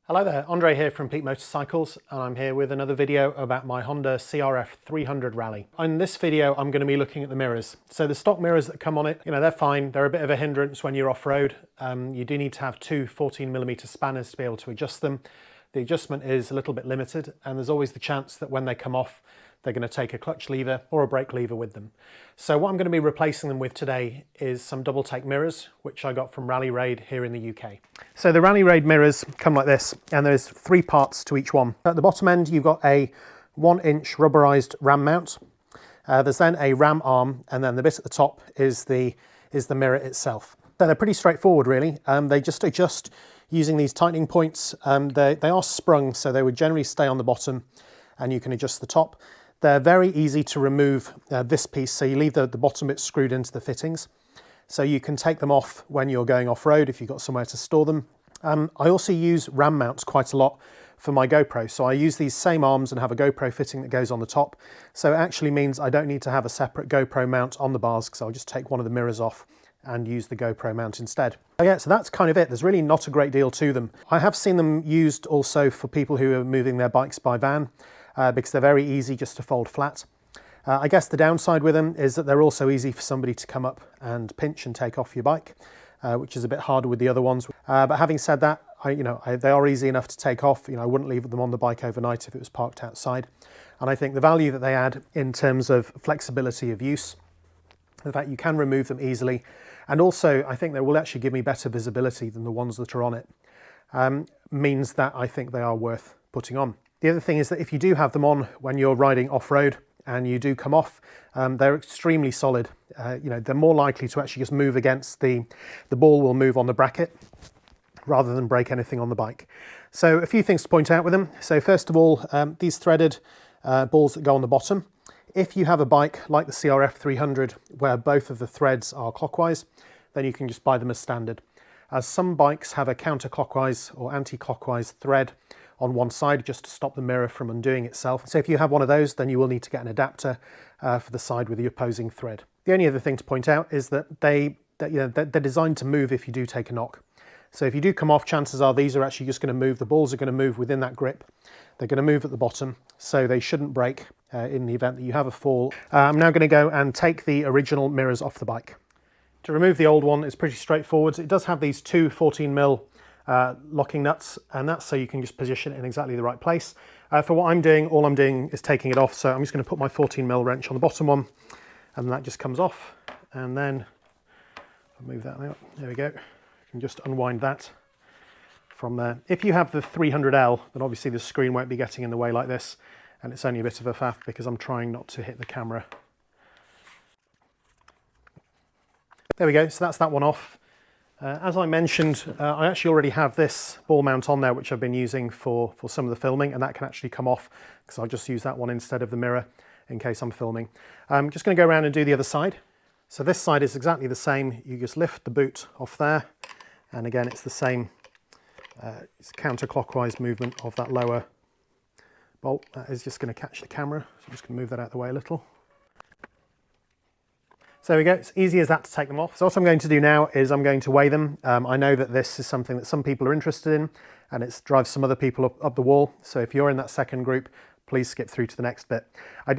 Hello there, Andre here from Peak Motorcycles, and I'm here with another video about my Honda CRF300 Rally. In this video I'm going to be looking at the mirrors. So the stock mirrors that come on it, they're fine. They're a bit of a hindrance when you're off-road. You do need to have two 14mm spanners to be able to adjust them. The adjustment is a little bit limited, and there's always the chance that when they come off they're going to take a clutch lever or a brake lever with them. So what I'm going to be replacing them with today is some double take mirrors, which I got from Rally Raid here in the UK. So the Rally Raid mirrors come like this, and there's three parts to each one. At the bottom end you've got a 1-inch rubberized ram mount. There's then a ram arm, and then the bit at the top is the mirror itself. So they're pretty straightforward really. They just adjust using these tightening points. They are sprung, so they would generally stay on the bottom, and you can adjust the top. They're very easy to remove this piece, so you leave the bottom bit screwed into the fittings. So you can take them off when you're going off-road if you've got somewhere to store them. I also use ram mounts quite a lot for my GoPro. So I use these same arms and have a GoPro fitting that goes on the top. So it actually means I don't need to have a separate GoPro mount on the bars, because I'll just take one of the mirrors off and use the GoPro mount instead. Yeah, so that's kind of it. There's really not a great deal to them. I have seen them used also for people who are moving their bikes by van, because they're very easy just to fold flat. I guess the downside with them is that they're also easy for somebody to come up and pinch and take off your bike, which is a bit harder with the other ones. But having said that, they are easy enough to take off. I wouldn't leave them on the bike overnight if it was parked outside. And I think the value that they add in terms of flexibility of use, the fact you can remove them easily, and also I think they will actually give me better visibility than the ones that are on it, means that I think they are worth putting on. The other thing is that if you do have them on when you're riding off-road and you do come off, they're extremely solid. They're more likely to actually just move against the ball will move on the bracket rather than break anything on the bike. So a few things to point out with them. So first of all, these threaded balls that go on the bottom. If you have a bike like the CRF300 where both of the threads are clockwise, then you can just buy them as standard. As some bikes have a counterclockwise or anti-clockwise thread on one side just to stop the mirror from undoing itself. So if you have one of those, then you will need to get an adapter for the side with the opposing thread. The only other thing to point out is that they're designed to move if you do take a knock. So if you do come off, chances are these are actually just going to move. The balls are going to move within that grip. They're going to move at the bottom, so they shouldn't break in the event that you have a fall. I'm now going to go and take the original mirrors off the bike. To remove the old one is pretty straightforward. It does have these two 14mm locking nuts, and that's so you can just position it in exactly the right place. For what I'm doing, all I'm doing is taking it off, so I'm just going to put my 14mm wrench on the bottom one, and that just comes off, and then I'll move that out. There we go. You can just unwind that from there. If you have the 300L, then obviously the screen won't be getting in the way like this, and it's only a bit of a faff because I'm trying not to hit the camera. There we go, so that's that one off. As I mentioned, I actually already have this ball mount on there, which I've been using for some of the filming, and that can actually come off because I'll just use that one instead of the mirror in case I'm filming. I'm just going to go around and do the other side. So this side is exactly the same. You just lift the boot off there, and again it's the same it's counterclockwise movement of that lower bolt. That is just going to catch the camera, so I'm just going to move that out of the way a little. So there we go, it's easy as that to take them off. So what I'm going to do now is I'm going to weigh them. I know that this is something that some people are interested in, and it drives some other people up the wall. So if you're in that second group, please skip through to the next bit.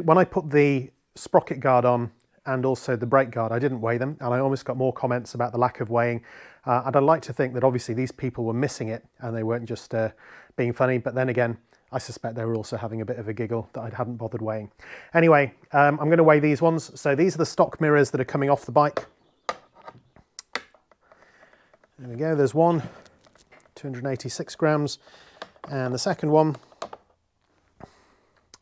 When I put the sprocket guard on and also the brake guard, I didn't weigh them, and I almost got more comments about the lack of weighing. And I'd like to think that obviously these people were missing it and they weren't just being funny, but then again, I suspect they were also having a bit of a giggle that I hadn't bothered weighing. Anyway, I'm going to weigh these ones. So these are the stock mirrors that are coming off the bike. There we go, there's one, 286 grams. And the second one,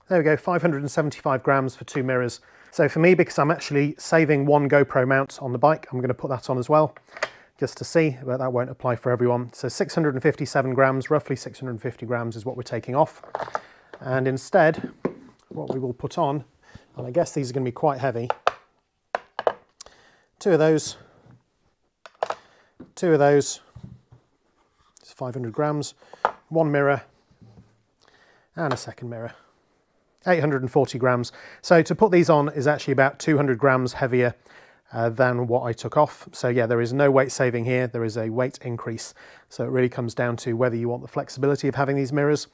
there we go, 575 grams for two mirrors. So for me, because I'm actually saving one GoPro mount on the bike, I'm going to put that on as well, just to see, but that won't apply for everyone. So 657 grams, roughly 650 grams is what we're taking off. And instead, what we will put on, and I guess these are going to be quite heavy, two of those, it's 500 grams, one mirror, and a second mirror. 840 grams. So to put these on is actually about 200 grams heavier than what I took off. So yeah, there is no weight saving here, there is a weight increase. So it really comes down to whether you want the flexibility of having these mirrors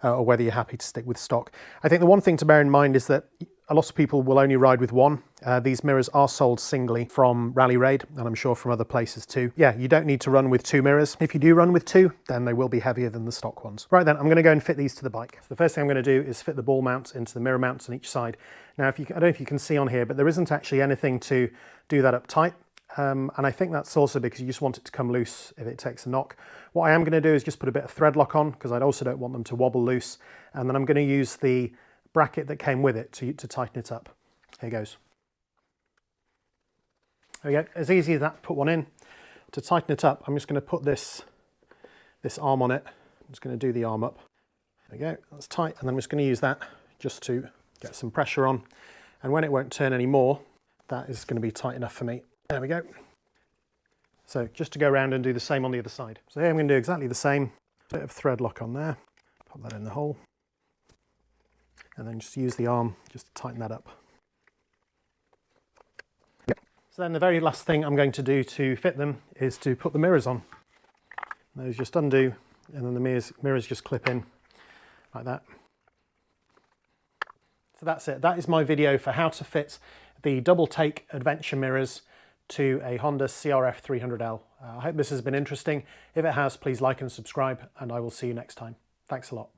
or whether you're happy to stick with stock. I think the one thing to bear in mind is that a lot of people will only ride with one. These mirrors are sold singly from Rally Raid, and I'm sure from other places too. Yeah, you don't need to run with 2 mirrors. If you do run with 2, then they will be heavier than the stock ones. Right then, I'm going to go and fit these to the bike. So the first thing I'm going to do is fit the ball mounts into the mirror mounts on each side. Now, I don't know if you can see on here, but there isn't actually anything to do that up tight. And I think that's also because you just want it to come loose if it takes a knock. What I am going to do is just put a bit of thread lock on, because I also don't want them to wobble loose. And then I'm going to use the bracket that came with it to tighten it up. Here goes. There we go. As easy as that, put one in. To tighten it up, I'm just going to put this arm on it. I'm just going to do the arm up. There we go. That's tight. And then I'm just going to use that just to get some pressure on. And when it won't turn anymore, that is going to be tight enough for me. There we go. So just to go around and do the same on the other side. So here I'm going to do exactly the same. Bit of thread lock on there. Pop that in the hole. And then just use the arm just to tighten that up. So then the very last thing I'm going to do to fit them is to put the mirrors on. Those just undo, and then the mirrors just clip in like that. So that's it. That is my video for how to fit the double take adventure mirrors to a Honda CRF300L. I hope this has been interesting. If it has, please like and subscribe, and I will see you next time. Thanks a lot.